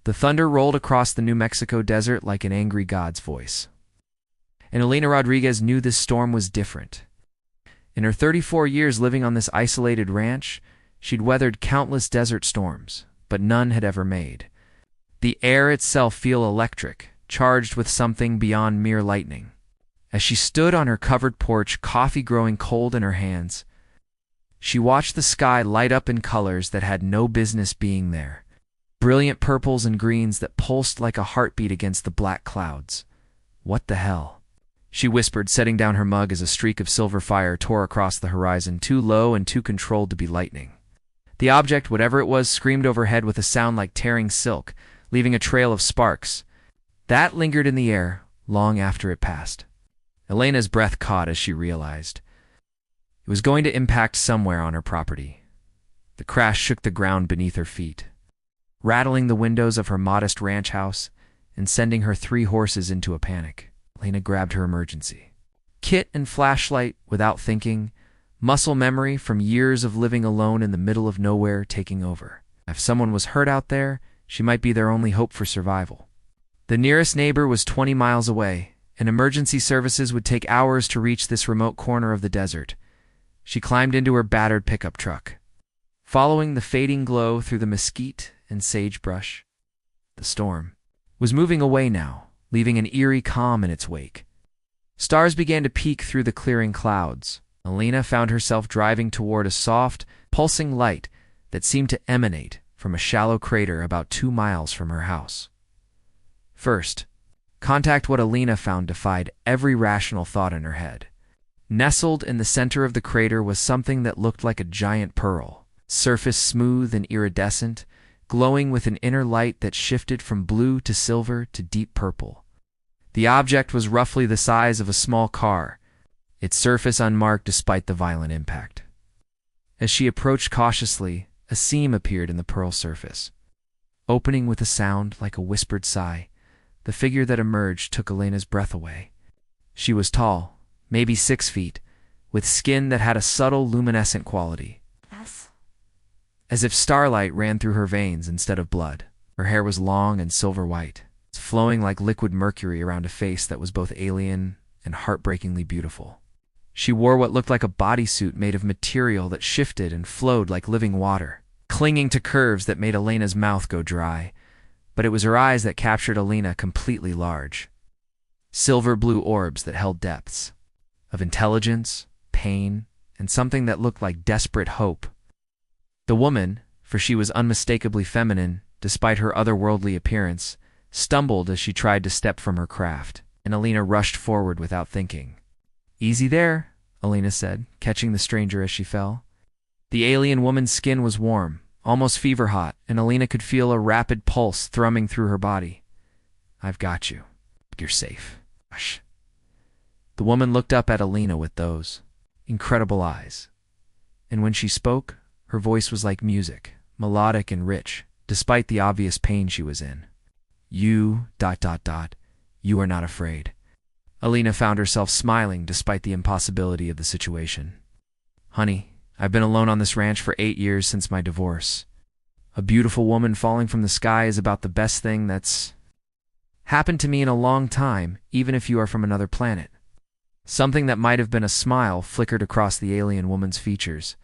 The thunder rolled across the New Mexico desert like an angry god's voice. And Elena Rodriguez knew this storm was different. In her 34 years living on this isolated ranch, she'd weathered countless desert storms, but none had ever made the air itself feel electric, charged with something beyond mere lightning. As she stood on her covered porch, coffee growing cold in her hands, she watched the sky light up in colors that had no business being there. Brilliant purples and greens that pulsed like a heartbeat against the black clouds. What the hell? She whispered, setting down her mug as a streak of silver fire tore across the horizon, too low and too controlled to be lightning. The object, whatever it was, screamed overhead with a sound like tearing silk, leaving a trail of sparks. That lingered in the air long after it passed. Elena's breath caught as she realized it was going to impact somewhere on her property. The crash shook the ground beneath her feet, rattling the windows of her modest ranch house and sending her 3 horses into a panic. Elena grabbed her emergency kit and flashlight without thinking, muscle memory from years of living alone in the middle of nowhere taking over. If someone was hurt out there, she might be their only hope for survival. The nearest neighbor was 20 miles away, and emergency services would take hours to reach this remote corner of the desert. She climbed into her battered pickup truck, following the fading glow through the mesquite and sagebrush. The storm was moving away now, leaving an eerie calm in its wake. Stars began to peek through the clearing clouds. Elena found herself driving toward a soft, pulsing light that seemed to emanate from a shallow crater about 2 miles from her house. First, contact what Elena found defied every rational thought in her head. Nestled in the center of the crater was something that looked like a giant pearl, surface smooth and iridescent, glowing with an inner light that shifted from blue to silver to deep purple. The object was roughly the size of a small car, its surface unmarked despite the violent impact. As she approached cautiously, a seam appeared in the pearl surface. Opening with a sound like a whispered sigh, the figure that emerged took Elena's breath away. She was tall, maybe 6 feet, with skin that had a subtle luminescent quality. Yes. As if starlight ran through her veins instead of blood. Her hair was long and silver white, flowing like liquid mercury around a face that was both alien and heartbreakingly beautiful. She wore what looked like a bodysuit made of material that shifted and flowed like living water, clinging to curves that made Elena's mouth go dry. But it was her eyes that captured Elena completely large. Silver blue orbs that held depths of intelligence, pain, and something that looked like desperate hope. The woman, for she was unmistakably feminine despite her otherworldly appearance, stumbled as she tried to step from her craft, and Elena rushed forward without thinking. "Easy there," Elena said, catching the stranger as she fell. The alien woman's skin was warm, almost fever-hot, and Elena could feel a rapid pulse thrumming through her body. "I've got you. You're safe. Hush." The woman looked up at Elena with those incredible eyes, and when she spoke, her voice was like music, melodic and rich, despite the obvious pain she was in. You are not afraid." Elena found herself smiling despite the impossibility of the situation. "Honey, I've been alone on this ranch for 8 years since my divorce. A beautiful woman falling from the sky is about the best thing that's happened to me in a long time, even if you are from another planet." Something that might have been a smile flickered across the alien woman's features.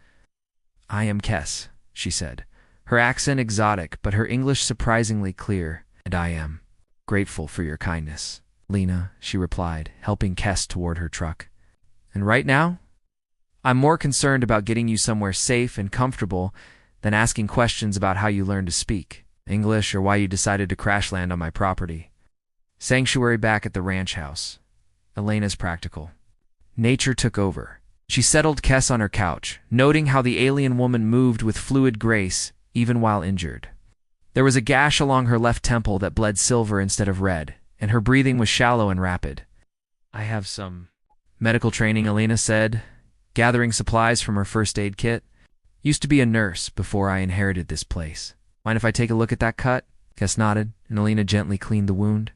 "I am Kess," she said, her accent exotic but her English surprisingly clear, "and I am grateful for your kindness." "Lena," she replied, helping Kess toward her truck. "And right now, I'm more concerned about getting you somewhere safe and comfortable than asking questions about how you learned to speak English or why you decided to crash land on my property." Sanctuary back at the ranch house. Elena's practical nature took over. She settled Kess on her couch, noting how the alien woman moved with fluid grace even while injured. There was a gash along her left temple that bled silver instead of red, and her breathing was shallow and rapid. "I have some medical training," Elena said, gathering supplies from her first aid kit. "Used to be a nurse before I inherited this place. Mind if I take a look at that cut?" Kess nodded, and Elena gently cleaned the wound.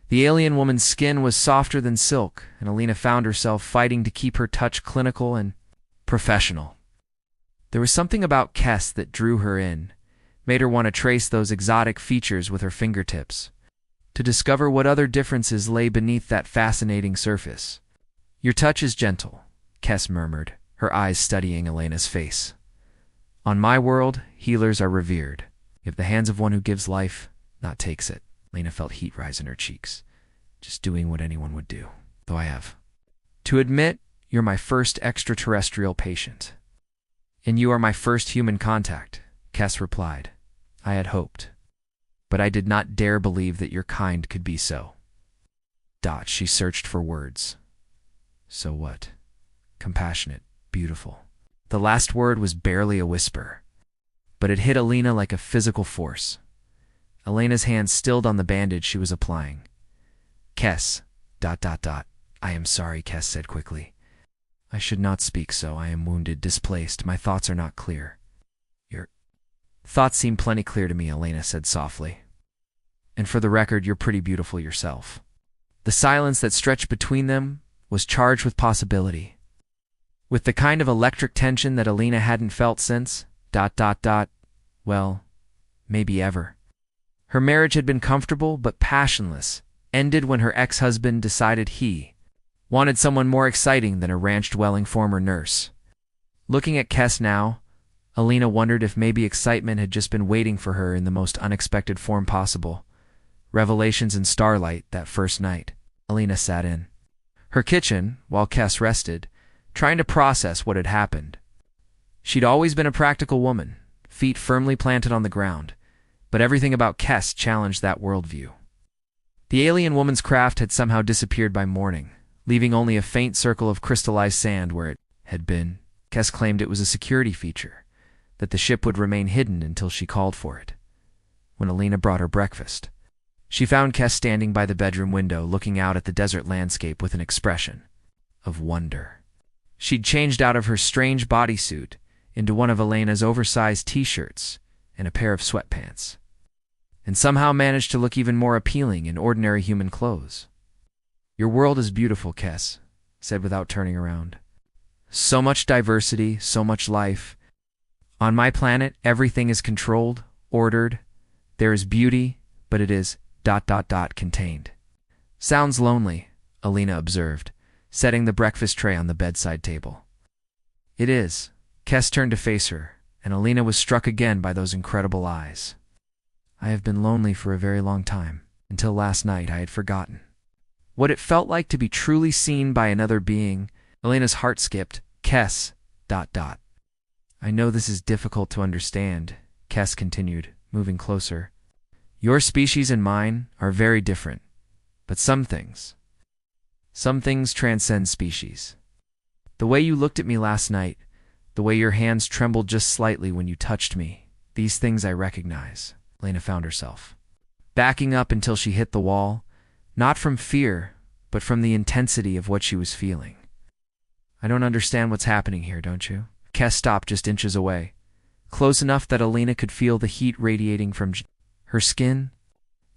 The alien woman's skin was softer than silk, and Elena found herself fighting to keep her touch clinical and professional. There was something about Kess that drew her in. made her want to trace those exotic features with her fingertips, to discover what other differences lay beneath that fascinating surface. "Your touch is gentle," Kes murmured, her eyes studying Elena's face. "On my world, healers are revered. You have the hands of one who gives life, not takes it." Elena felt heat rise in her cheeks. "Just doing what anyone would do, though I have to admit, you're my first extraterrestrial patient." "And you are my first human contact," Kes replied. "I had hoped, but I did not dare believe that your kind could be so." She searched for words. So what? Compassionate, beautiful. The last word was barely a whisper, but it hit Elena like a physical force. Elena's hand stilled on the bandage she was applying. "Kes, ... I am sorry," Kes said quickly. "I should not speak so. I am wounded, displaced. My thoughts are not clear." "Your thoughts seem plenty clear to me," Elena said softly. "And for the record, you're pretty beautiful yourself." The silence that stretched between them was charged with possibility, with the kind of electric tension that Elena hadn't felt since, ... well, maybe ever. Her marriage had been comfortable but passionless, ended when her ex-husband decided he wanted someone more exciting than a ranch-dwelling former nurse. Looking at Kes now, Elena wondered if maybe excitement had just been waiting for her in the most unexpected form possible. Revelations in starlight that first night. Elena sat in her kitchen while Kes rested, trying to process what had happened. She'd always been a practical woman, feet firmly planted on the ground, but everything about Kes challenged that worldview. The alien woman's craft had somehow disappeared by morning, leaving only a faint circle of crystallized sand where it had been. Kes claimed it was a security feature, that the ship would remain hidden until she called for it. When Elena brought her breakfast, she found Kes standing by the bedroom window looking out at the desert landscape with an expression of wonder. She'd changed out of her strange bodysuit into one of Elena's oversized t-shirts and a pair of sweatpants, and somehow managed to look even more appealing in ordinary human clothes. "Your world is beautiful," Kes said without turning around. "So much diversity, so much life. On my planet, everything is controlled, ordered. There is beauty, but it is ... contained." "Sounds lonely," Elena observed, setting the breakfast tray on the bedside table. "It is." Kes turned to face her, and Elena was struck again by those incredible eyes. "I have been lonely for a very long time. Until last night, I had forgotten what it felt like to be truly seen by another being." Elena's heart skipped. "Kes, ... I know this is difficult to understand," Kes continued, moving closer. "Your species and mine are very different, but some things transcend species. The way you looked at me last night, the way your hands trembled just slightly when you touched me, these things I recognize." Elena found herself backing up until she hit the wall, not from fear, but from the intensity of what she was feeling. "I don't understand what's happening here, don't you?" Kes stopped just inches away, close enough that Elena could feel the heat radiating from her skin.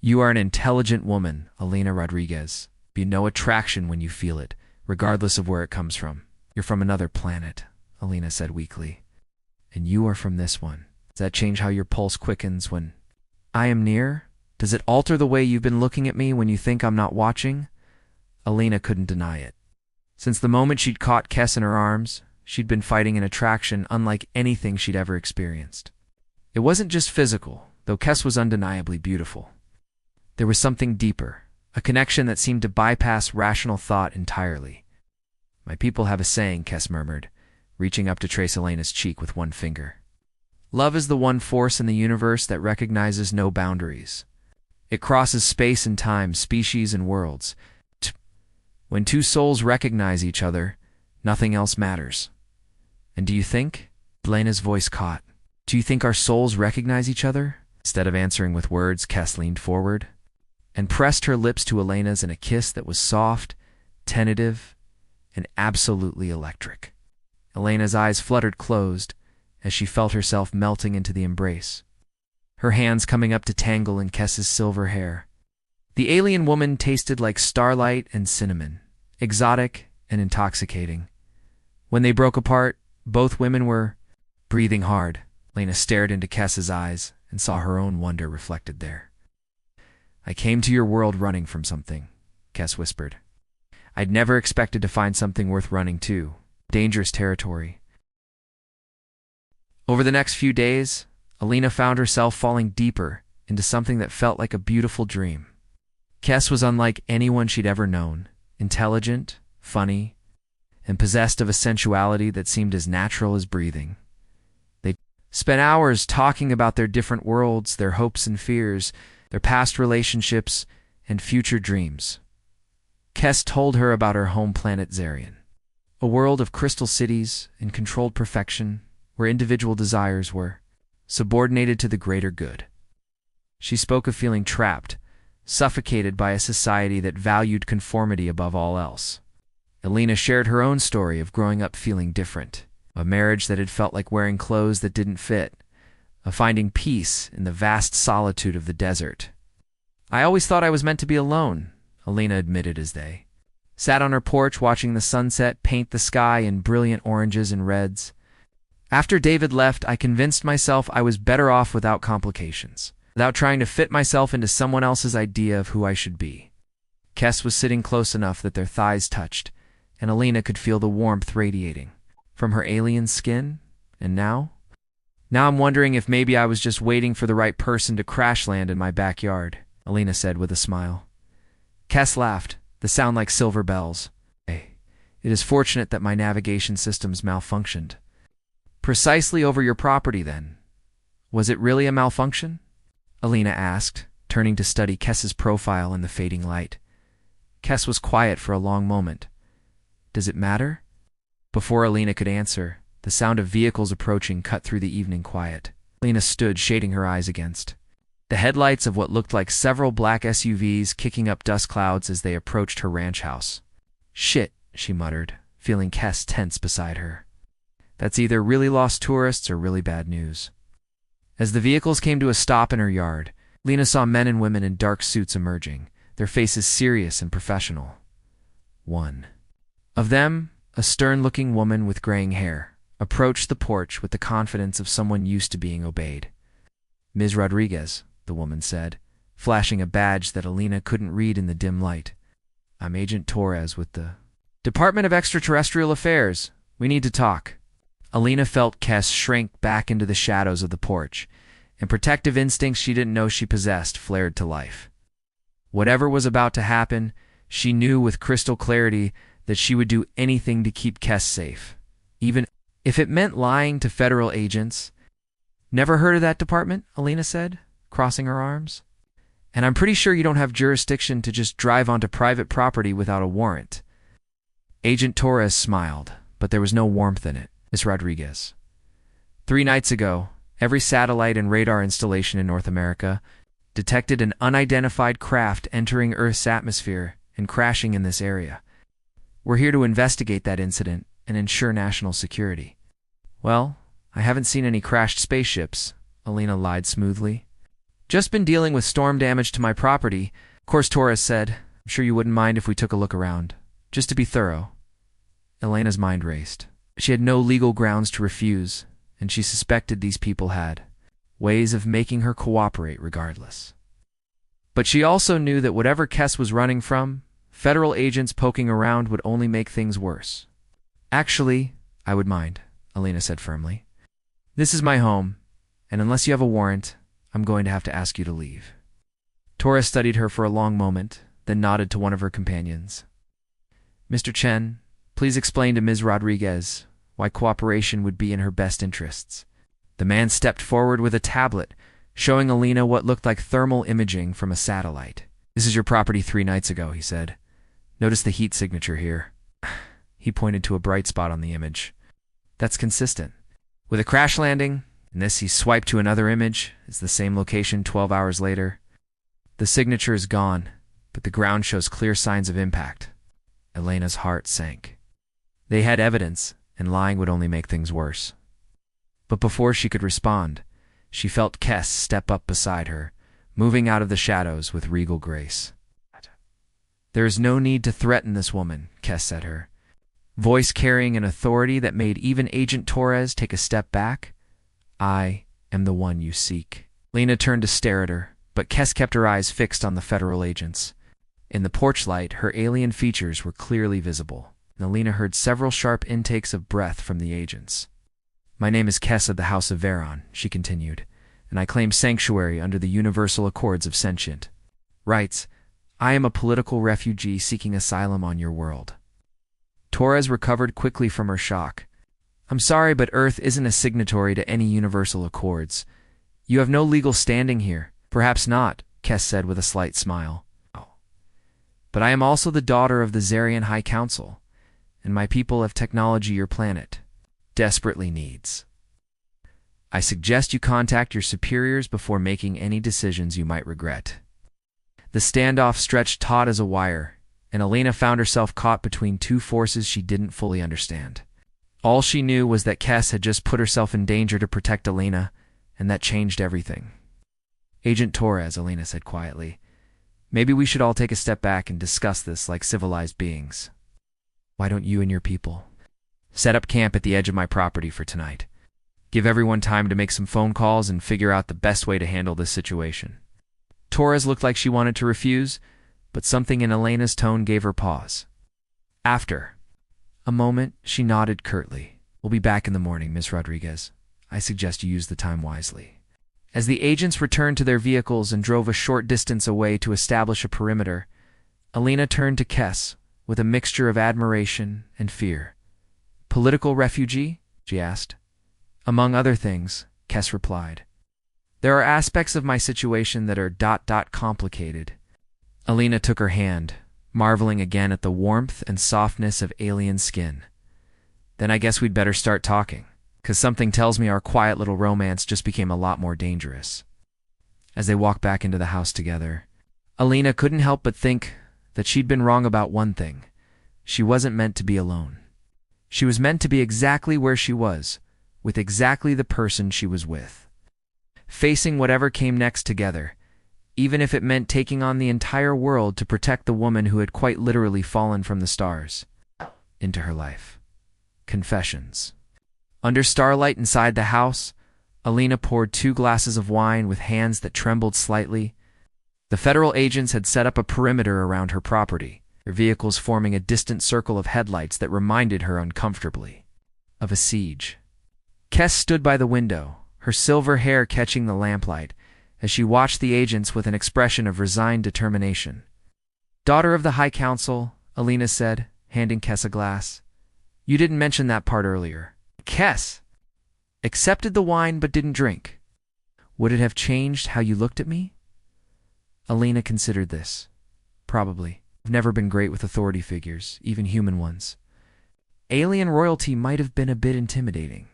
"You are an intelligent woman, Elena Rodriguez. You know attraction when you feel it, regardless of where it comes from. You're from another planet," Elena said weakly. "And you are from this one. Does that change how your pulse quickens when I am near? Does it alter the way you've been looking at me when you think I'm not watching?" Elena couldn't deny it. Since the moment she'd caught Kes in her arms, she'd been fighting an attraction unlike anything she'd ever experienced. It wasn't just physical, though Kes was undeniably beautiful. There was something deeper, a connection that seemed to bypass rational thought entirely. "My people have a saying," Kes murmured, reaching up to trace Elena's cheek with one finger. "Love is the one force in the universe that recognizes no boundaries. It crosses space and time, species and worlds. When two souls recognize each other, nothing else matters." "And do you think?" Elena's voice caught. "Do you think our souls recognize each other?" Instead of answering with words, Kes leaned forward and pressed her lips to Elena's in a kiss that was soft, tentative, and absolutely electric. Elena's eyes fluttered closed as she felt herself melting into the embrace, her hands coming up to tangle in Kes's silver hair. The alien woman tasted like starlight and cinnamon, exotic and intoxicating. When they broke apart, both women were breathing hard. Elena stared into Kes's eyes and saw her own wonder reflected there. "I came to your world running from something," Kes whispered. "I'd never expected to find something worth running to. Dangerous territory." Over the next few days, Alina found herself falling deeper into something that felt like a beautiful dream. Kes was unlike anyone she'd ever known, intelligent, funny, and possessed of a sensuality that seemed as natural as breathing. They spent hours talking about their different worlds, their hopes and fears, their past relationships, and future dreams. Kes told her about her home planet Zarian, a world of crystal cities and controlled perfection where individual desires were subordinated to the greater good. She spoke of feeling trapped, suffocated by a society that valued conformity above all else. Alina shared her own story of growing up feeling different, a marriage that had felt like wearing clothes that didn't fit, of finding peace in the vast solitude of the desert. "I always thought I was meant to be alone," Alina admitted as they sat on her porch watching the sunset paint the sky in brilliant oranges and reds. "After David left, I convinced myself I was better off without complications, without trying to fit myself into someone else's idea of who I should be." Kes was sitting close enough that their thighs touched, and Alina could feel the warmth radiating from her alien skin. "And now I'm wondering if maybe I was just waiting for the right person to crash land in my backyard," Alina said with a smile. Kes laughed, the sound like silver bells. "Hey, it is fortunate that my navigation systems malfunctioned." "Precisely over your property, then. Was it really a malfunction?" Alina asked, turning to study Kes's profile in the fading light. Kes was quiet for a long moment. "Does it matter?" Before Alina could answer, the sound of vehicles approaching cut through the evening quiet. Alina stood, shading her eyes against the headlights of what looked like several black SUVs kicking up dust clouds as they approached her ranch house. "Shit," she muttered, feeling Kes tense beside her. "That's either really lost tourists or really bad news." As the vehicles came to a stop in her yard, Lena saw men and women in dark suits emerging, their faces serious and professional. One of them, a stern-looking woman with graying hair, approached the porch with the confidence of someone used to being obeyed. "Ms. Rodriguez," the woman said, flashing a badge that Alina couldn't read in the dim light. "I'm Agent Torres with the Department of Extraterrestrial Affairs. We need to talk." Alina felt Kes shrink back into the shadows of the porch, and protective instincts she didn't know she possessed flared to life. Whatever was about to happen, she knew with crystal clarity that she would do anything to keep Kes safe, even if it meant lying to federal agents. "Never heard of that department?" Alina said, crossing her arms. "And I'm pretty sure you don't have jurisdiction to just drive onto private property without a warrant." Agent Torres smiled, but there was no warmth in it. "Miss Rodriguez, 3 nights ago, every satellite and radar installation in North America detected an unidentified craft entering Earth's atmosphere and crashing in this area. We're here to investigate that incident and ensure national security." "Well, I haven't seen any crashed spaceships," Alina lied smoothly. "Just been dealing with storm damage to my property." "Of course," Torres said. "I'm sure you wouldn't mind if we took a look around, just to be thorough." Elena's mind raced. She had no legal grounds to refuse, and she suspected these people had ways of making her cooperate regardless. But she also knew that whatever Kes was running from, federal agents poking around would only make things worse. "Actually, I would mind," Alina said firmly. "This is my home, and unless you have a warrant, I'm going to have to ask you to leave." Torres studied her for a long moment, then nodded to one of her companions. "Mr. Chen, please explain to Ms. Rodriguez why cooperation would be in her best interests." The man stepped forward with a tablet, showing Alina what looked like thermal imaging from a satellite. "This is your property 3 nights ago," he said. "Notice the heat signature here." He pointed to a bright spot on the image. "That's consistent with a crash landing," and this he swiped to another image. It's the same location 12 hours later. "The signature is gone, but the ground shows clear signs of impact." Elena's heart sank. They had evidence, and lying would only make things worse. But before she could respond, she felt Kes step up beside her, moving out of the shadows with regal grace. "There is no need to threaten this woman," Kes said her, voice carrying an authority that made even Agent Torres take a step back. "I am the one you seek." Lena turned to stare at her, but Kes kept her eyes fixed on the federal agents. In the porch light, her alien features were clearly visible, and Alina heard several sharp intakes of breath from the agents. "My name is Kes of the House of Veron," she continued, "and I claim sanctuary under the Universal Accords of Sentient Rights. I am a political refugee seeking asylum on your world." Torres recovered quickly from her shock. "I'm sorry, but Earth isn't a signatory to any universal accords. You have no legal standing here." "Perhaps not," Kes said with a slight smile. "But I am also the daughter of the Zarian High Council, and my people have technology your planet desperately needs. I suggest you contact your superiors before making any decisions you might regret." The standoff stretched taut as a wire, and Alina found herself caught between two forces she didn't fully understand. All she knew was that Kes had just put herself in danger to protect Alina, and that changed everything. "Agent Torres," Alina said quietly, "maybe we should all take a step back and discuss this like civilized beings. Why don't you and your people set up camp at the edge of my property for tonight? Give everyone time to make some phone calls and figure out the best way to handle this situation." Torres looked like she wanted to refuse, but something in Elena's tone gave her pause. After a moment, she nodded curtly. "We'll be back in the morning, Miss Rodriguez. I suggest you use the time wisely." As the agents returned to their vehicles and drove a short distance away to establish a perimeter, Alina turned to Kes with a mixture of admiration and fear. "Political refugee?" she asked. "Among other things," Kes replied. "There are aspects of my situation that are complicated." Alina took her hand, marveling again at the warmth and softness of alien skin. "Then I guess we'd better start talking, 'cause something tells me our quiet little romance just became a lot more dangerous." As they walked back into the house together, Alina couldn't help but think that she'd been wrong about one thing. She wasn't meant to be alone. She was meant to be exactly where she was, with exactly the person she was with, facing whatever came next together, even if it meant taking on the entire world to protect the woman who had quite literally fallen from the stars into her life. Confessions. Under starlight inside the house, Alina poured 2 glasses of wine with hands that trembled slightly. The federal agents had set up a perimeter around her property, their vehicles forming a distant circle of headlights that reminded her uncomfortably of a siege. Kes stood by the window, her silver hair catching the lamplight, as she watched the agents with an expression of resigned determination. "Daughter of the High Council," Alina said, handing Kes a glass. "You didn't mention that part earlier." Kes accepted the wine but didn't drink. "Would it have changed how you looked at me?" Alina considered this. "Probably. I've never been great with authority figures, even human ones. Alien royalty might have been a bit intimidating."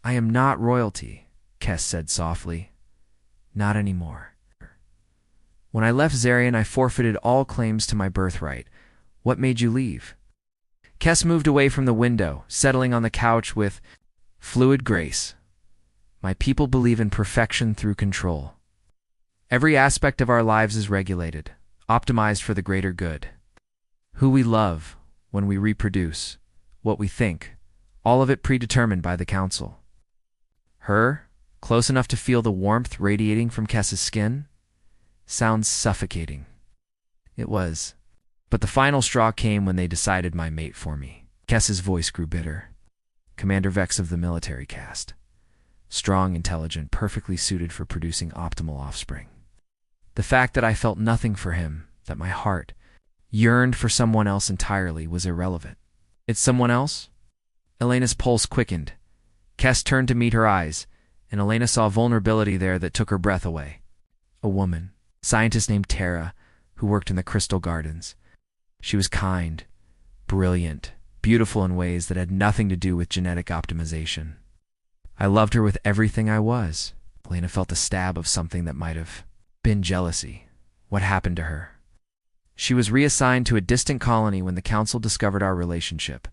"I am not royalty," Kes said softly. "Not anymore. When I left Zarian, I forfeited all claims to my birthright. What made you leave?" Kes moved away from the window, settling on the couch with fluid grace. "My people believe in perfection through control. Every aspect of our lives is regulated, optimized for the greater good. Who we love, when we reproduce, what we think, all of it predetermined by the council." Her, close enough to feel the warmth radiating from Kes's skin? Sounds suffocating. It was. But the final straw came when they decided my mate for me. Kes's voice grew bitter. Commander Vex of the military caste. Strong, intelligent, perfectly suited for producing optimal offspring. The fact that I felt nothing for him, that my heart yearned for someone else entirely, was irrelevant. "It's someone else?" Elena's pulse quickened. Kes turned to meet her eyes, and Elena saw vulnerability there that took her breath away. A woman, scientist named Tara, who worked in the Crystal Gardens. She was kind, brilliant, beautiful in ways that had nothing to do with genetic optimization. I loved her with everything I was. Elena felt a stab of something that might have been jealousy. What happened to her? She was reassigned to a distant colony when the council discovered our relationship.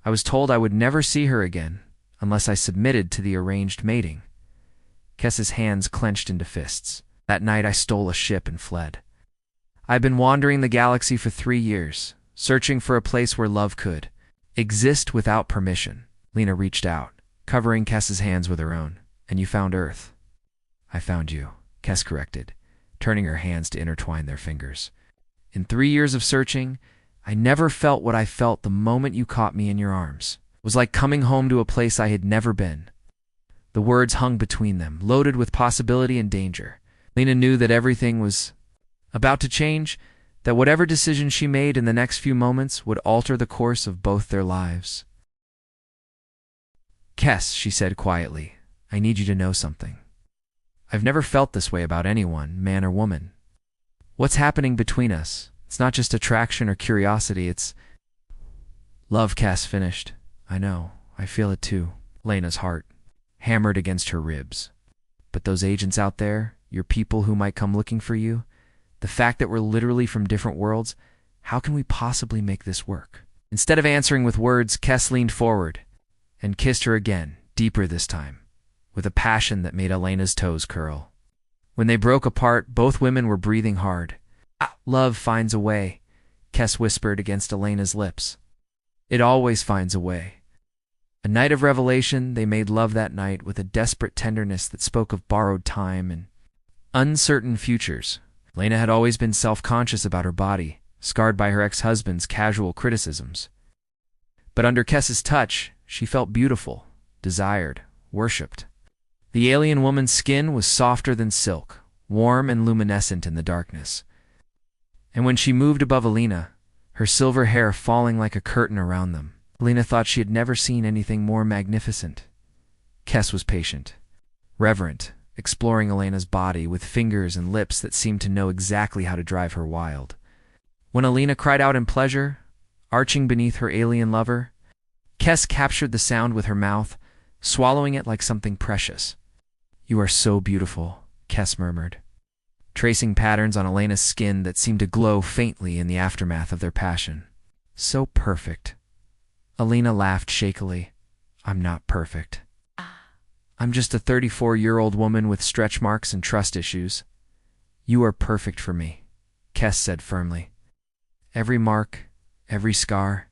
I was told I would never see her again unless I submitted to the arranged mating. Kes's hands clenched into fists. That night I stole a ship and fled. I've been wandering the galaxy for 3 years, searching for a place where love could exist without permission. Lena reached out, covering Kes's hands with her own. "And you found Earth." I found you, Kess corrected, turning her hands to intertwine their fingers. In 3 years of searching, I never felt what I felt the moment you caught me in your arms. It was like coming home to a place I had never been. The words hung between them, loaded with possibility and danger. Lena knew that everything was about to change, that whatever decision she made in the next few moments would alter the course of both their lives. Kess, she said quietly, I need you to know something. I've never felt this way about anyone, man or woman. What's happening between us? It's not just attraction or curiosity, it's love. Kess finished. I know, I feel it too. Lena's heart hammered against her ribs. But those agents out there, your people who might come looking for you, the fact that we're literally from different worlds, how can we possibly make this work? Instead of answering with words, Kess leaned forward and kissed her again, deeper this time, with a passion that made Elena's toes curl. When they broke apart, both women were breathing hard. Love finds a way, Kess whispered against Elena's lips. It always finds a way. A night of revelation, they made love that night with a desperate tenderness that spoke of borrowed time and uncertain futures. Lena had always been self-conscious about her body, scarred by her ex-husband's casual criticisms. But under Kess's touch, she felt beautiful, desired, worshipped. The alien woman's skin was softer than silk, warm and luminescent in the darkness. And when she moved above Alina, her silver hair falling like a curtain around them, Alina thought she had never seen anything more magnificent. Kess was patient, reverent, exploring Elena's body with fingers and lips that seemed to know exactly how to drive her wild. When Alina cried out in pleasure, arching beneath her alien lover, Kess captured the sound with her mouth, swallowing it like something precious. You are so beautiful, Kess murmured, tracing patterns on Elena's skin that seemed to glow faintly in the aftermath of their passion. So perfect. Alina laughed shakily. I'm not perfect. I'm just a 34-year-old woman with stretch marks and trust issues. You are perfect for me, Kess said firmly. Every mark, every scar,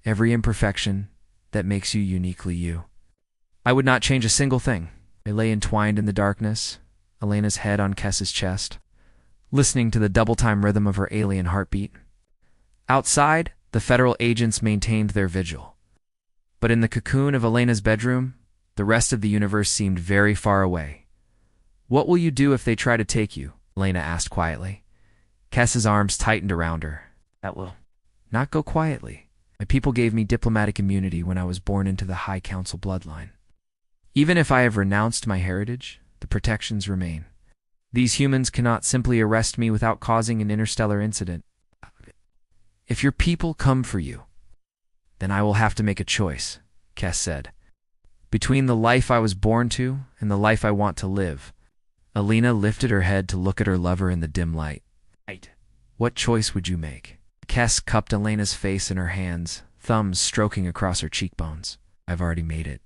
every imperfection that makes you uniquely you. I would not change a single thing. They lay entwined in the darkness, Elena's head on Kess's chest, listening to the double-time rhythm of her alien heartbeat. Outside, the federal agents maintained their vigil. But in the cocoon of Elena's bedroom, the rest of the universe seemed very far away. What will you do if they try to take you? Elena asked quietly. Kess's arms tightened around her. That will not go quietly. My people gave me diplomatic immunity when I was born into the High Council bloodline. Even if I have renounced my heritage, the protections remain. These humans cannot simply arrest me without causing an interstellar incident. If your people come for you, then I will have to make a choice, Kess said. Between the life I was born to and the life I want to live. Alina lifted her head to look at her lover in the dim light. What choice would you make? Kess cupped Elena's face in her hands, thumbs stroking across her cheekbones. I've already made it.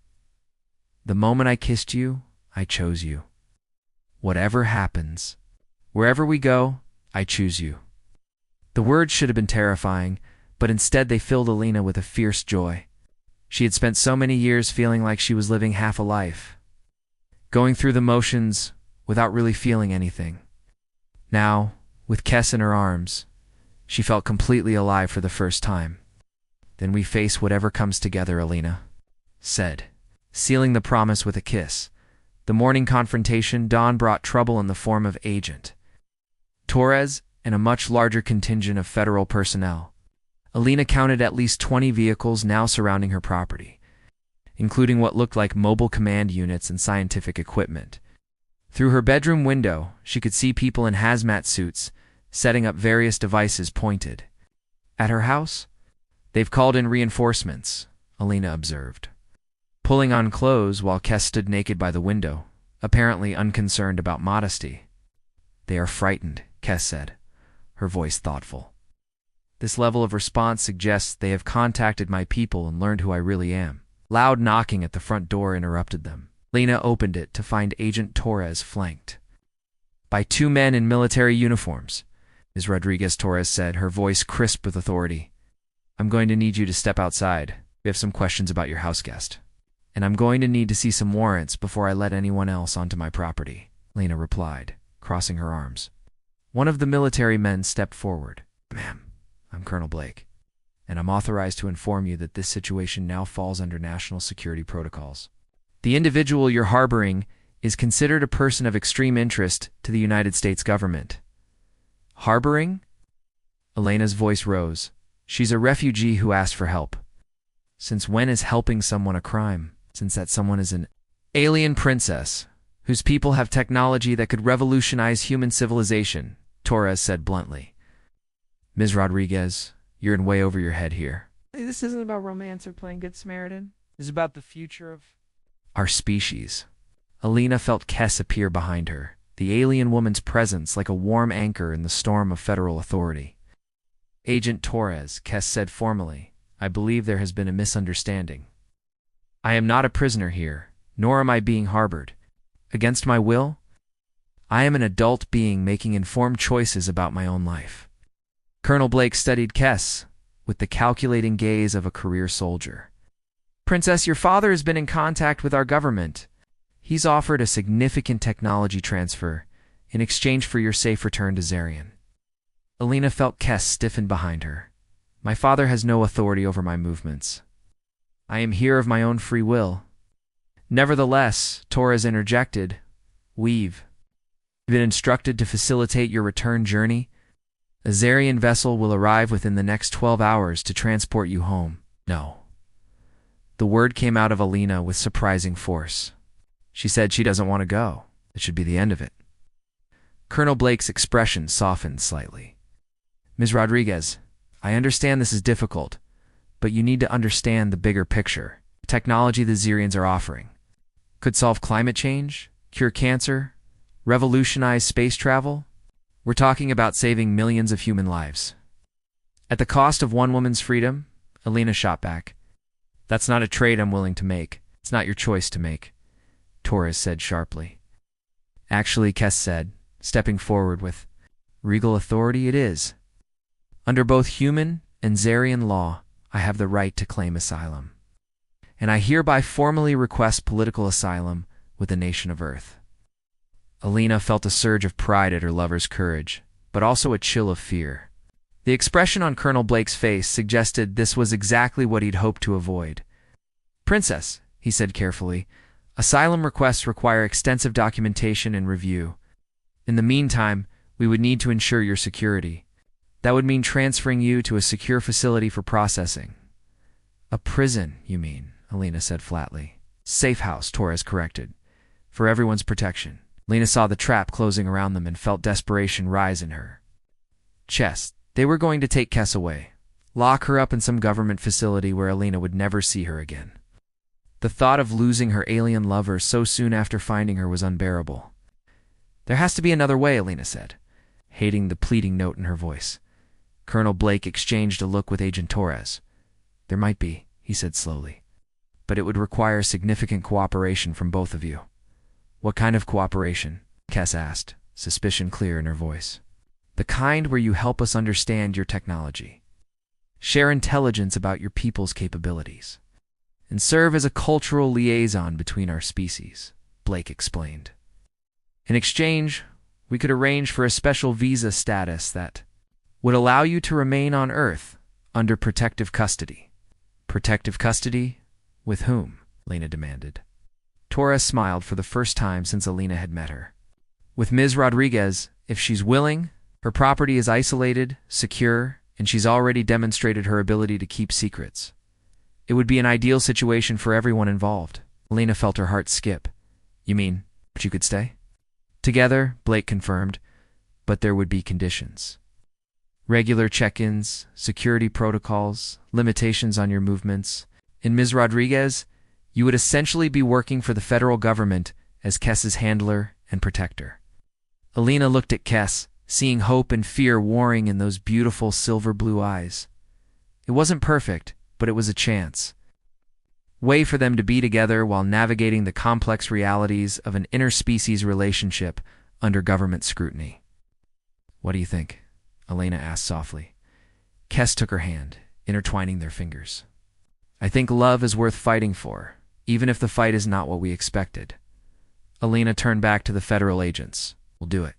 The moment I kissed you, I chose you. Whatever happens, wherever we go, I choose you. The words should have been terrifying, but instead they filled Alina with a fierce joy. She had spent so many years feeling like she was living half a life, going through the motions without really feeling anything. Now, with Kess in her arms, she felt completely alive for the first time. Then we face whatever comes together, Alina said, sealing the promise with a kiss. The morning confrontation dawn brought trouble in the form of Agent Torres and a much larger contingent of federal personnel. Alina counted at least 20 vehicles now surrounding her property, including what looked like mobile command units and scientific equipment. Through her bedroom window, she could see people in hazmat suits setting up various devices pointed. At her house, they've called in reinforcements, Alina observed, pulling on clothes while Kess stood naked by the window, apparently unconcerned about modesty. They are frightened, Kess said, her voice thoughtful. This level of response suggests they have contacted my people and learned who I really am. Loud knocking at the front door interrupted them. Lena opened it to find Agent Torres flanked by 2 men in military uniforms. Ms. Rodriguez Torres said, her voice crisp with authority. I'm going to need you to step outside. We have some questions about your house guest. And I'm going to need to see some warrants before I let anyone else onto my property. Lena replied, crossing her arms. One of the military men stepped forward. Ma'am, I'm Colonel Blake, and I'm authorized to inform you that this situation now falls under national security protocols. The individual you're harboring is considered a person of extreme interest to the United States government. Harboring? Elena's voice rose. She's a refugee who asked for help. Since when is helping someone a crime? Since that someone is an alien princess, whose people have technology that could revolutionize human civilization, Torres said bluntly. Ms. Rodriguez, you're in way over your head here. This isn't about romance or playing Good Samaritan. This is about the future of our species. Elena felt Kess appear behind her, the alien woman's presence like a warm anchor in the storm of federal authority. Agent Torres, Kess said formally, I believe there has been a misunderstanding. I am not a prisoner here, nor am I being harbored. Against my will, I am an adult being making informed choices about my own life. Colonel Blake studied Kess with the calculating gaze of a career soldier. Princess, your father has been in contact with our government. He's offered a significant technology transfer in exchange for your safe return to Zarian. Elena felt Kess stiffen behind her. My father has no authority over my movements. I am here of my own free will. Nevertheless, Torres interjected, we've been instructed to facilitate your return journey. A Zarian vessel will arrive within the next 12 hours to transport you home. No. The word came out of Elena with surprising force. She said she doesn't want to go. It should be the end of it. Colonel Blake's expression softened slightly. Ms. Rodriguez, I understand this is difficult, but you need to understand the bigger picture. The technology the Zarians are offering could solve climate change, cure cancer, revolutionize space travel. We're talking about saving millions of human lives. At the cost of one woman's freedom, Elena shot back. That's not a trade I'm willing to make. It's not your choice to make, Torres said sharply. Actually, Kess said, stepping forward with regal authority, it is. Under both human and Zarian law, I have the right to claim asylum. And I hereby formally request political asylum with the nation of Earth. Elena felt a surge of pride at her lover's courage, but also a chill of fear. The expression on Colonel Blake's face suggested this was exactly what he'd hoped to avoid. Princess, he said carefully, asylum requests require extensive documentation and review. In the meantime, we would need to ensure your security. That would mean transferring you to a secure facility for processing. A prison, you mean, Elena said flatly. Safe house, Torres corrected. For everyone's protection. Elena saw the trap closing around them and felt desperation rise in her chest. They were going to take Kess away, lock her up in some government facility where Elena would never see her again. The thought of losing her alien lover so soon after finding her was unbearable. There has to be another way, Elena said, hating the pleading note in her voice. Colonel Blake exchanged a look with Agent Torres. There might be, he said slowly, but it would require significant cooperation from both of you. What kind of cooperation? Kess asked, suspicion clear in her voice. The kind where you help us understand your technology, share intelligence about your people's capabilities, and serve as a cultural liaison between our species, Blake explained. In exchange, we could arrange for a special visa status that would allow you to remain on Earth under protective custody. Protective custody? With whom? Elena demanded. Torres smiled for the first time since Elena had met her. With Ms. Rodriguez, if she's willing, her property is isolated, secure, and she's already demonstrated her ability to keep secrets. It would be an ideal situation for everyone involved. Elena felt her heart skip. You mean, but you could stay? Together, Blake confirmed, but there would be conditions. Regular check-ins, security protocols, limitations on your movements. In Ms. Rodriguez, you would essentially be working for the federal government as Kess's handler and protector. Elena looked at Kess, seeing hope and fear warring in those beautiful silver blue eyes. It wasn't perfect, but it was a chance. Way for them to be together while navigating the complex realities of an interspecies relationship under government scrutiny. What do you think? Elena asked softly. Kess took her hand, intertwining their fingers. I think love is worth fighting for, even if the fight is not what we expected. Alina turned back to the federal agents. We'll do it.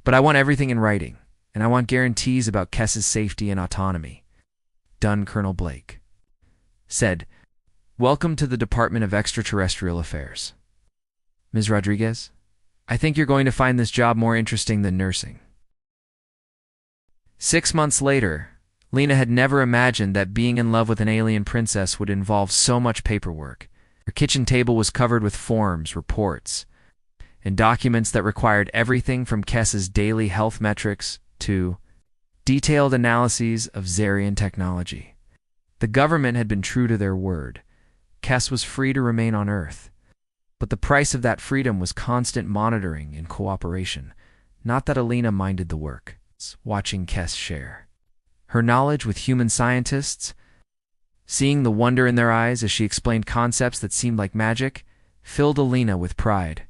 But I want everything in writing, and I want guarantees about Kess's safety and autonomy. Done, Colonel Blake said. Welcome to the Department of Extraterrestrial Affairs. Ms. Rodriguez, I think you're going to find this job more interesting than nursing. 6 months later, Lena had never imagined that being in love with an alien princess would involve so much paperwork. Her kitchen table was covered with forms, reports, and documents that required everything from Kess's daily health metrics to detailed analyses of Zarian technology. The government had been true to their word. Kess was free to remain on Earth. But the price of that freedom was constant monitoring and cooperation. Not that Alina minded the work, watching Kess share her knowledge with human scientists, seeing the wonder in their eyes as she explained concepts that seemed like magic, filled Alina with pride.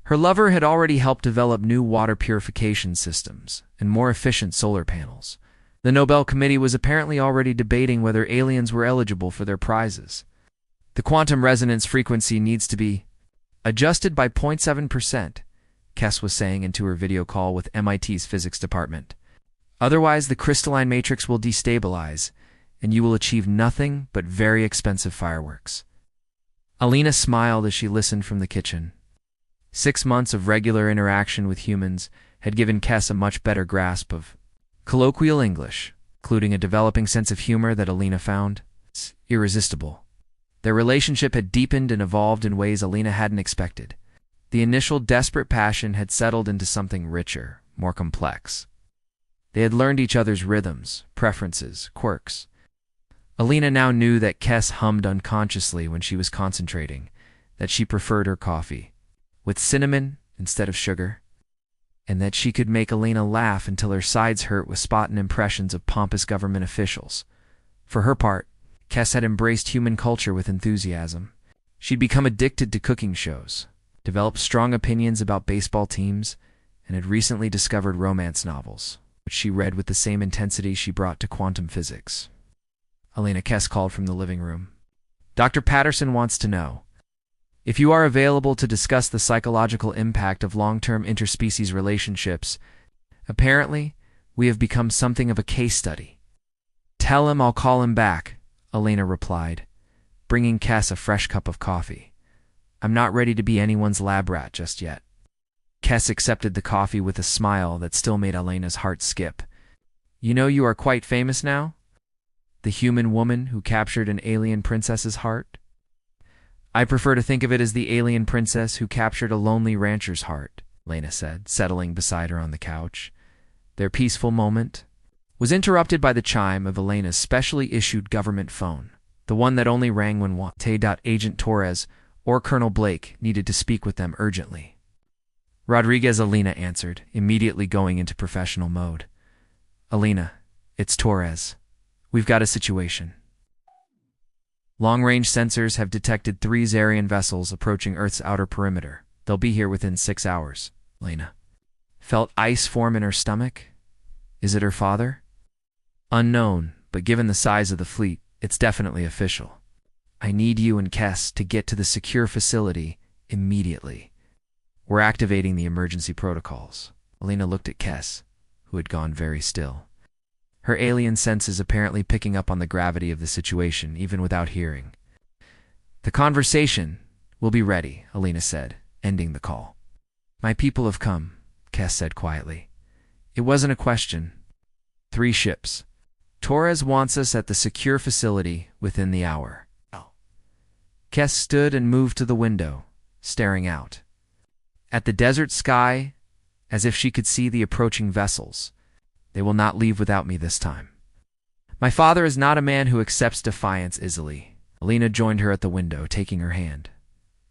Her lover had already helped develop new water purification systems and more efficient solar panels. The Nobel Committee was apparently already debating whether aliens were eligible for their prizes. The quantum resonance frequency needs to be adjusted by 0.7%, Kess was saying into her video call with MIT's physics department. Otherwise, the crystalline matrix will destabilize, and you will achieve nothing but very expensive fireworks. Alina smiled as she listened from the kitchen. 6 months of regular interaction with humans had given Kess a much better grasp of colloquial English, including a developing sense of humor that Alina found irresistible. Their relationship had deepened and evolved in ways Alina hadn't expected. The initial desperate passion had settled into something richer, more complex. They had learned each other's rhythms, preferences, quirks. Alina now knew that Kess hummed unconsciously when she was concentrating, that she preferred her coffee with cinnamon instead of sugar, and that she could make Alina laugh until her sides hurt with spotting impressions of pompous government officials. For her part, Kess had embraced human culture with enthusiasm. She'd become addicted to cooking shows, developed strong opinions about baseball teams, and had recently discovered romance novels, which she read with the same intensity she brought to quantum physics. Alina, Kess called from the living room. Dr. Patterson wants to know if you are available to discuss the psychological impact of long-term interspecies relationships. Apparently, we have become something of a case study. Tell him I'll call him back, Alina replied, bringing Kess a fresh cup of coffee. I'm not ready to be anyone's lab rat just yet. Kess accepted the coffee with a smile that still made Alina's heart skip. You know you are quite famous now? The human woman who captured an alien princess's heart? I prefer to think of it as the alien princess who captured a lonely rancher's heart, Lena said, settling beside her on the couch. Their peaceful moment was interrupted by the chime of Elena's specially issued government phone, the one that only rang when Agent Torres or Colonel Blake needed to speak with them urgently. Rodriguez, Alina answered, immediately going into professional mode. Alina, it's Torres. We've got a situation. Long-range sensors have detected 3 Zarian vessels approaching Earth's outer perimeter. They'll be here within 6 hours, Lena felt ice form in her stomach. Is it her father? Unknown, but given the size of the fleet, it's definitely official. I need you and Kess to get to the secure facility immediately. We're activating the emergency protocols. Alina looked at Kess, who had gone very still. Her alien senses apparently picking up on the gravity of the situation, even without hearing. The conversation will be ready, Alina said, ending the call. My people have come, Kess said quietly. It wasn't a question. 3 ships. Torres wants us at the secure facility within the hour. Kess stood and moved to the window, staring out at the desert sky as if she could see the approaching vessels. They will not leave without me this time. My father is not a man who accepts defiance easily. Alina joined her at the window, taking her hand.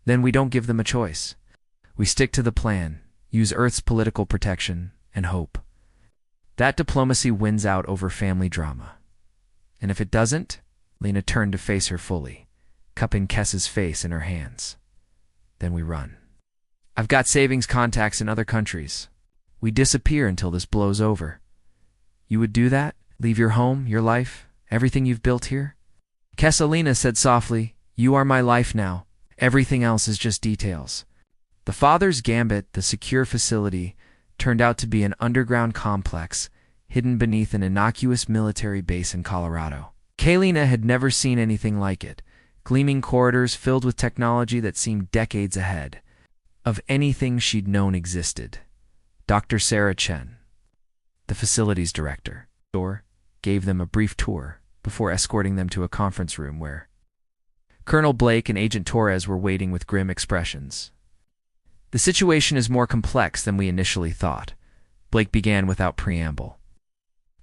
Then we don't give them a choice. We stick to the plan, use Earth's political protection, and hope. That diplomacy wins out over family drama. And if it doesn't, Lena turned to face her fully, cupping Kess's face in her hands. Then we run. I've got savings contacts in other countries. We disappear until this blows over. You would do that? Leave your home, your life, everything you've built here? Kess, Alina said softly, you are my life now. Everything else is just details. The father's gambit, the secure facility, turned out to be an underground complex hidden beneath an innocuous military base in Colorado. Kalina had never seen anything like it, gleaming corridors filled with technology that seemed decades ahead of anything she'd known existed. Dr. Sarah Chen, the facilities director, gave them a brief tour before escorting them to a conference room where Colonel Blake and Agent Torres were waiting with grim expressions. "The situation is more complex than we initially thought," Blake began without preamble.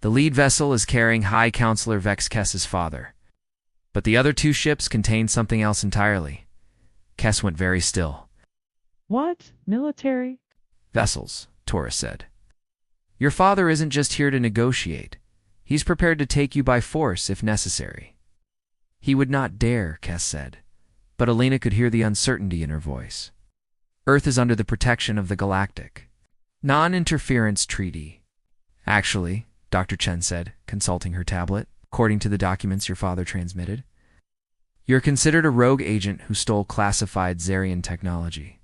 "The lead vessel is carrying High Counselor Vex Kess's father, but the other two ships contain something else entirely." Kess went very still. What? Military? "Vessels," Torres said. "Your father isn't just here to negotiate. He's prepared to take you by force if necessary." "He would not dare," Kess said, but Alina could hear the uncertainty in her voice. "Earth is under the protection of the Galactic Non-Interference Treaty." "Actually," Dr. Chen said, consulting her tablet, "according to the documents your father transmitted, you're considered a rogue agent who stole classified Zarian technology.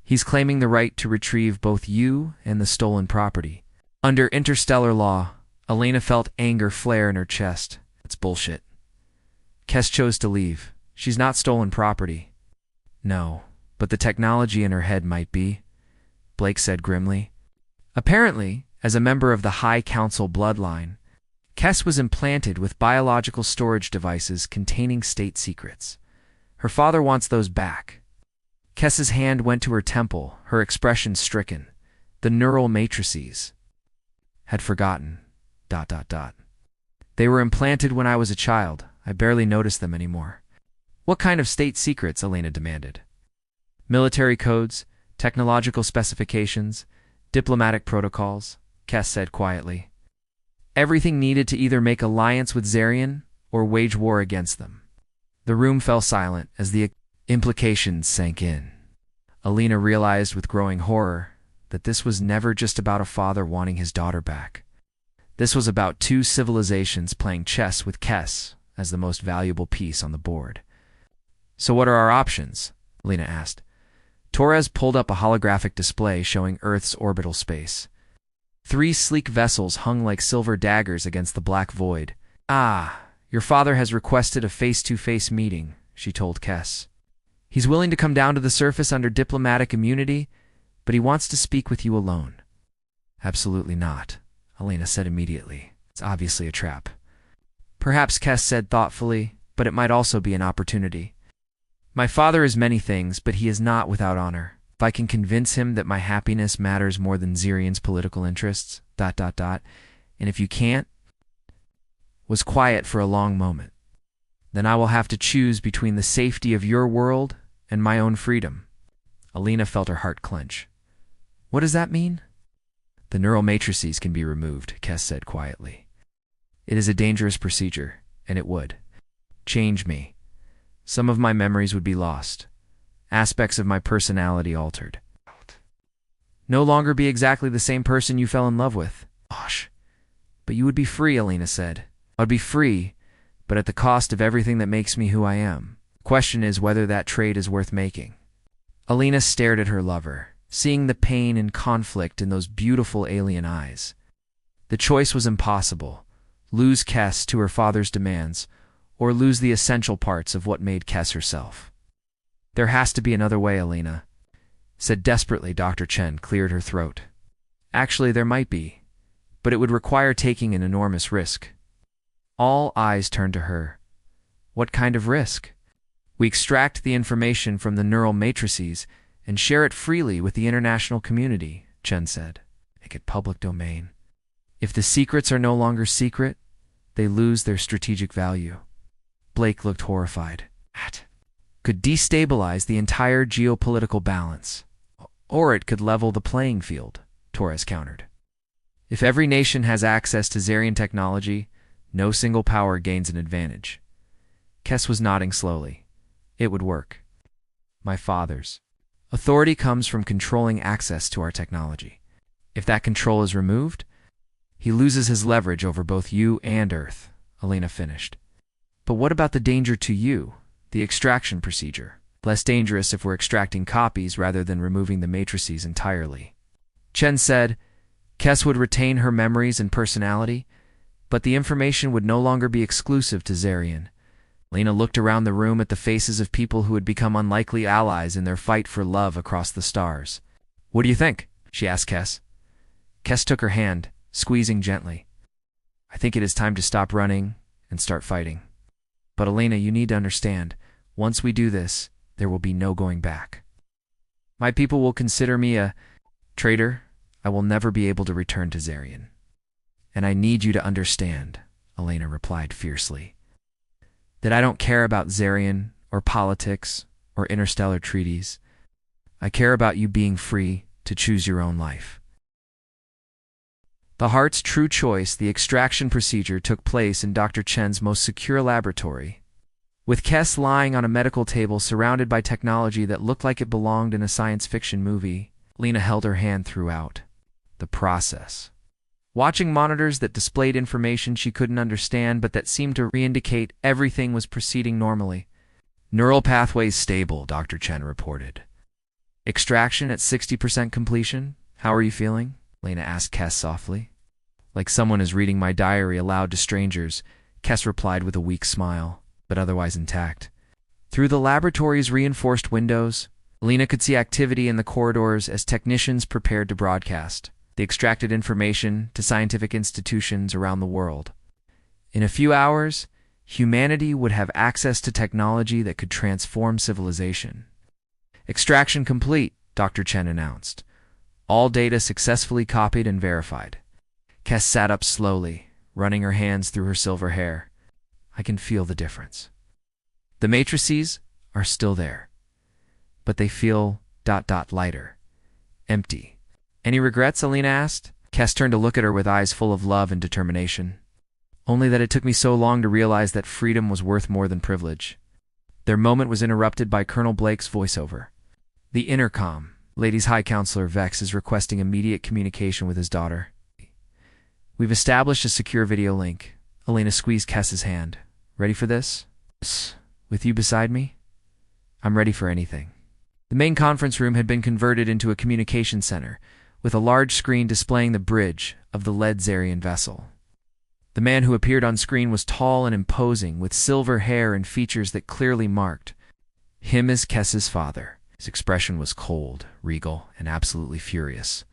He's claiming the right to retrieve both you and the stolen property. Under interstellar law." Alina felt anger flare in her chest. "That's bullshit." Kess chose to leave. "She's not stolen property." "No, but the technology in her head might be," Blake said grimly. Apparently, as a member of the High Council bloodline, Kess was implanted with biological storage devices containing state secrets. Her father wants those back. Kess's hand went to her temple, her expression stricken. "The neural matrices." "Had forgotten. ... They were implanted when I was a child. I barely noticed them anymore." "What kind of state secrets?" Alina demanded. "Military codes, technological specifications, diplomatic protocols," Kess said quietly. "Everything needed to either make alliance with Zarian or wage war against them." The room fell silent as the implications sank in. Alina realized with growing horror that this was never just about a father wanting his daughter back. This was about two civilizations playing chess with Kess as the most valuable piece on the board. "So what are our options?" Alina asked. Torres pulled up a holographic display showing Earth's orbital space. 3 sleek vessels hung like silver daggers against the black void. "Ah, your father has requested a face-to-face meeting," she told Kess. "He's willing to come down to the surface under diplomatic immunity, but he wants to speak with you alone." "Absolutely not," Alina said immediately. "It's obviously a trap." "Perhaps," Kess said thoughtfully, "but it might also be an opportunity. My father is many things, but he is not without honor. If I can convince him that my happiness matters more than Zirian's political interests, ... and if you can't," was quiet for a long moment, "then I will have to choose between the safety of your world and my own freedom." Alina felt her heart clench. "What does that mean?" "The neural matrices can be removed," Kess said quietly. "It is a dangerous procedure, and it would change me. Some of my memories would be lost, aspects of my personality altered. No longer be exactly the same person you fell in love with." "Gosh." "But you would be free," Alina said. "I would be free, but at the cost of everything that makes me who I am. The question is whether that trade is worth making." Alina stared at her lover, seeing the pain and conflict in those beautiful alien eyes. The choice was impossible: lose Kess to her father's demands, or lose the essential parts of what made Kess herself. "There has to be another way," Alina said desperately. Dr. Chen cleared her throat. "Actually, there might be, but it would require taking an enormous risk." All eyes turned to her. "What kind of risk?" "We extract the information from the neural matrices and share it freely with the international community," Chen said. "Make it public domain. If the secrets are no longer secret, they lose their strategic value." Blake looked horrified. "That could destabilize the entire geopolitical balance. Or it could level the playing field," Torres countered. "If every nation has access to Zarian technology, no single power gains an advantage." Kess was nodding slowly. "It would work. My father's authority comes from controlling access to our technology. If that control is removed, he loses his leverage over both you and Earth," Alina finished. "But what about the danger to you, the extraction procedure?" Less dangerous if we're extracting copies rather than removing the matrices entirely. Chen said, Kes would retain her memories and personality, but the information would no longer be exclusive to Zarian. Lena looked around the room at the faces of people who had become unlikely allies in their fight for love across the stars. What do you think? She asked Kes. Kes took her hand, squeezing gently. I think it is time to stop running and start fighting. But Elena, you need to understand, once we do this, there will be no going back. My people will consider me a traitor. I will never be able to return to Zarian. And I need you to understand, Elena replied fiercely, that I don't care about Zarian or politics or interstellar treaties. I care about you being free to choose your own life. The heart's true choice, the extraction procedure, took place in Dr. Chen's most secure laboratory, with Kes lying on a medical table surrounded by technology that looked like it belonged in a science fiction movie. Lena held her hand throughout the process, watching monitors that displayed information she couldn't understand but that seemed to re-indicate everything was proceeding normally. Neural pathways stable, Dr. Chen reported. Extraction at 60% completion? How are you feeling? Lena asked Kes softly. Like someone is reading my diary aloud to strangers, Kes replied with a weak smile, but otherwise intact. Through the laboratory's reinforced windows, Lena could see activity in the corridors as technicians prepared to broadcast the extracted information to scientific institutions around the world. In a few hours, humanity would have access to technology that could transform civilization. Extraction complete, Dr. Chen announced. All data successfully copied and verified. Kes sat up slowly, running her hands through her silver hair. I can feel the difference. The matrices are still there, but they feel ... lighter. Empty. Any regrets? Elena asked. Kes turned to look at her with eyes full of love and determination. Only that it took me so long to realize that freedom was worth more than privilege. Their moment was interrupted by Colonel Blake's voiceover. The intercom. Ladies High Counselor Vex is requesting immediate communication with his daughter. We've established a secure video link. Elena squeezed Kes's hand. Ready for this? With you beside me? I'm ready for anything. The main conference room had been converted into a communication center, with a large screen displaying the bridge of the lead Zarian vessel. The man who appeared on screen was tall and imposing, with silver hair and features that clearly marked him as Kes's father. His expression was cold, regal, and absolutely furious.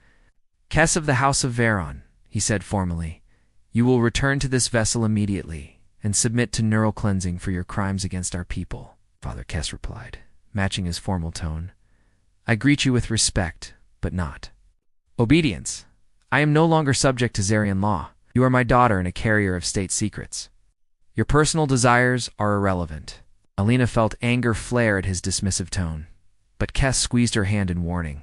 Kes of the House of Veron, he said formally, you will return to this vessel immediately and submit to neural cleansing for your crimes against our people, Father Kes replied, matching his formal tone. I greet you with respect, but not obedience. I am no longer subject to Zarian law. You are my daughter and a carrier of state secrets. Your personal desires are irrelevant. Elena felt anger flare at his dismissive tone, but Kes squeezed her hand in warning.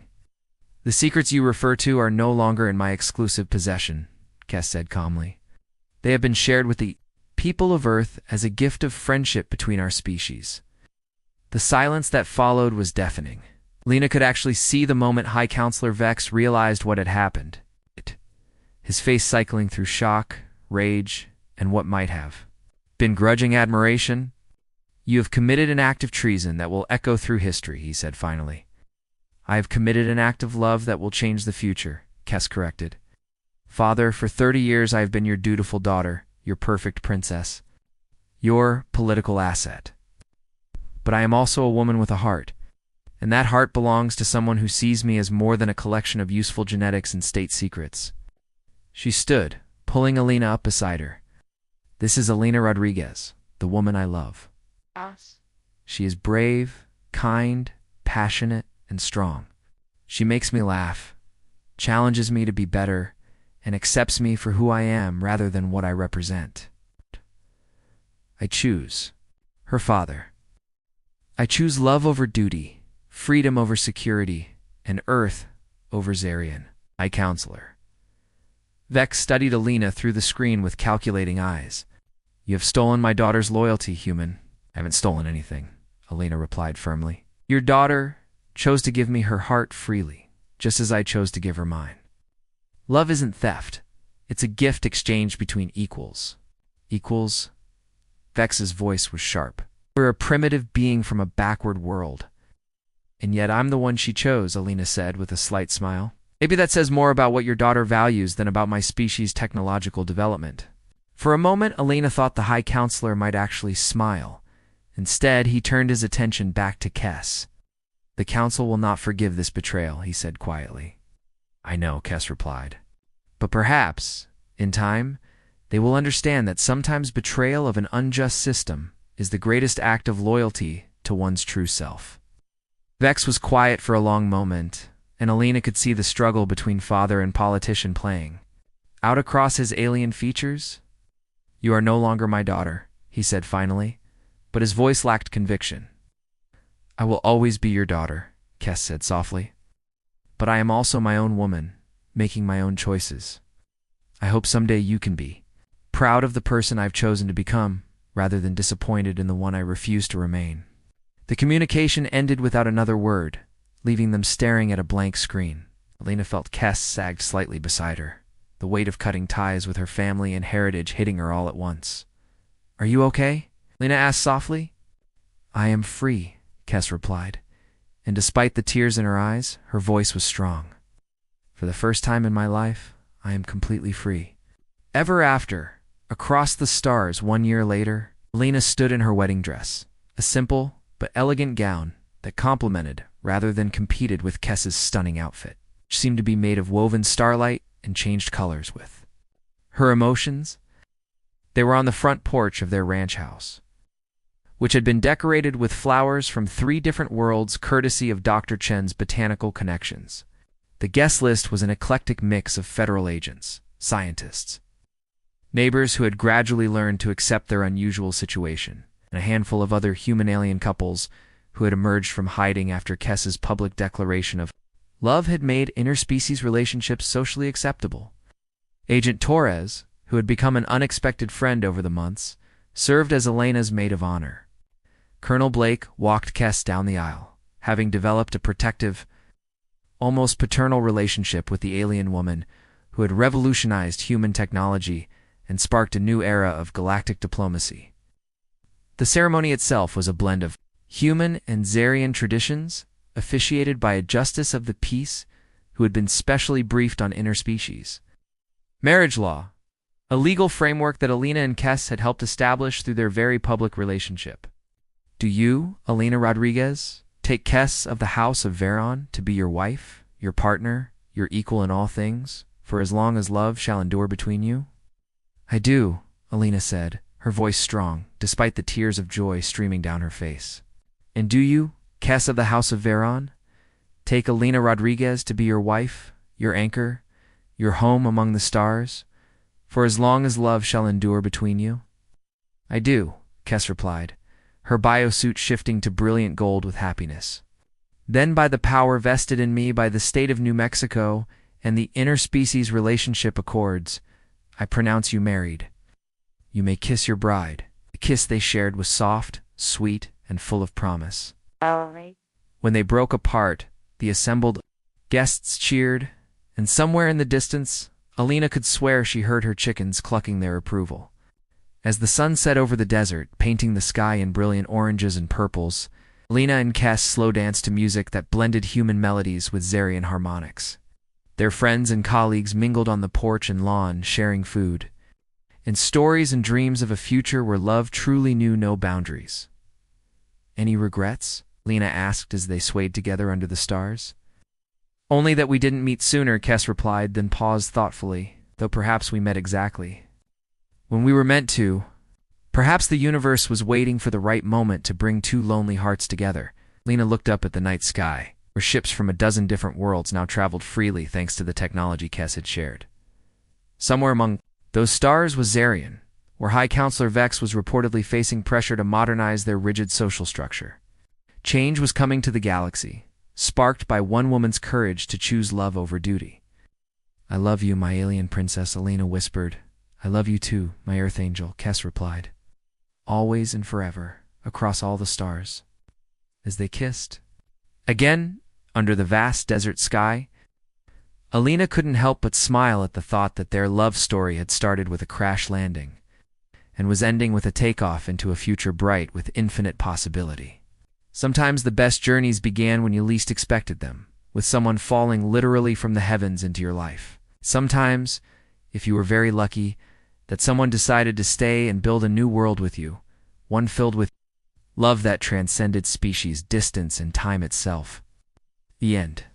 The secrets you refer to are no longer in my exclusive possession, Kes said calmly. They have been shared with the people of Earth as a gift of friendship between our species. The silence that followed was deafening. Lena could actually see the moment High Counselor Vex realized what had happened. His face cycling through shock, rage, and what might have been grudging admiration. You have committed an act of treason that will echo through history, he said finally. I have committed an act of love that will change the future, Kes corrected. Father, for 30 years I have been your dutiful daughter, your perfect princess, your political asset. But I am also a woman with a heart, and that heart belongs to someone who sees me as more than a collection of useful genetics and state secrets. She stood, pulling Elena up beside her. This is Elena Rodriguez, the woman I love. Us. She is brave, kind, passionate, and strong. She makes me laugh, challenges me to be better, and accepts me for who I am rather than what I represent. I choose her father. I choose love over duty, freedom over security, and Earth over Zarian. High Counselor. Vex studied Elena through the screen with calculating eyes. You have stolen my daughter's loyalty, human. I haven't stolen anything, Elena replied firmly. Your daughter chose to give me her heart freely, just as I chose to give her mine. Love isn't theft. It's a gift exchanged between equals. Equals? Vex's voice was sharp. We're a primitive being from a backward world. And yet I'm the one she chose, Alina said with a slight smile. Maybe that says more about what your daughter values than about my species' technological development. For a moment, Alina thought the High Counselor might actually smile. Instead, he turned his attention back to Kess. The Council will not forgive this betrayal, he said quietly. I know, Kess replied. But perhaps, in time, they will understand that sometimes betrayal of an unjust system is the greatest act of loyalty to one's true self. Vex was quiet for a long moment, and Alina could see the struggle between father and politician playing. Out across his alien features, "You are no longer my daughter," he said finally, but his voice lacked conviction. "I will always be your daughter," Kess said softly. "But I am also my own woman, making my own choices. I hope someday you can be proud of the person I've chosen to become, rather than disappointed in the one I refuse to remain." The communication ended without another word, leaving them staring at a blank screen. Alina felt Kess sagged slightly beside her, the weight of cutting ties with her family and heritage hitting her all at once. "Are you okay?" Alina asked softly. "I am free," Kess replied, and despite the tears in her eyes, her voice was strong. "For the first time in my life, I am completely free." Ever after, across the stars 1 year later, Alina stood in her wedding dress, a simple but elegant gown that complemented rather than competed with Kess's stunning outfit, which seemed to be made of woven starlight and changed colors with her emotions. They were on the front porch of their ranch house, which had been decorated with flowers from 3 different worlds courtesy of Dr. Chen's botanical connections. The guest list was an eclectic mix of federal agents, scientists, neighbors who had gradually learned to accept their unusual situation, and a handful of other human-alien couples who had emerged from hiding after Kess's public declaration of love had made interspecies relationships socially acceptable. Agent Torres, who had become an unexpected friend over the months, served as Elena's maid of honor. Colonel Blake walked Kess down the aisle, having developed a protective, almost paternal relationship with the alien woman who had revolutionized human technology and sparked a new era of galactic diplomacy. The ceremony itself was a blend of human and Zarian traditions, officiated by a justice of the peace who had been specially briefed on interspecies marriage law, a legal framework that Alina and Kess had helped establish through their very public relationship. "Do you, Alina Rodriguez, take Kess of the House of Veron to be your wife, your partner, your equal in all things, for as long as love shall endure between you?" "I do," Alina said, her voice strong, despite the tears of joy streaming down her face. "And do you, Kess of the House of Veron, take Alina Rodriguez to be your wife, your anchor, your home among the stars, for as long as love shall endure between you?" "I do," Kess replied, her biosuit shifting to brilliant gold with happiness. "Then by the power vested in me by the state of New Mexico and the interspecies relationship accords, I pronounce you married. You may kiss your bride." The kiss they shared was soft, sweet, and full of promise. When they broke apart, the assembled guests cheered, and somewhere in the distance, Alina could swear she heard her chickens clucking their approval. As the sun set over the desert, painting the sky in brilliant oranges and purples, Alina and Kess slow danced to music that blended human melodies with Zarian harmonics. Their friends and colleagues mingled on the porch and lawn, sharing food, and stories and dreams of a future where love truly knew no boundaries. "Any regrets?" Lena asked as they swayed together under the stars. "Only that we didn't meet sooner," Kess replied, then paused thoughtfully, "though perhaps we met exactly when we were meant to. Perhaps the universe was waiting for the right moment to bring 2 lonely hearts together." Lena looked up at the night sky, where ships from a dozen different worlds now traveled freely thanks to the technology Kess had shared. Somewhere among those stars was Zarian, where High Counselor Vex was reportedly facing pressure to modernize their rigid social structure. Change was coming to the galaxy, sparked by one woman's courage to choose love over duty. "I love you, my alien princess," Alina whispered. "I love you too, my Earth angel," Kess replied. "Always and forever, across all the stars." As they kissed again, under the vast desert sky, Alina couldn't help but smile at the thought that their love story had started with a crash landing and was ending with a takeoff into a future bright with infinite possibility. Sometimes the best journeys began when you least expected them, with someone falling literally from the heavens into your life. Sometimes, if you were very lucky, that someone decided to stay and build a new world with you, one filled with love that transcended species, distance, and time itself. The end.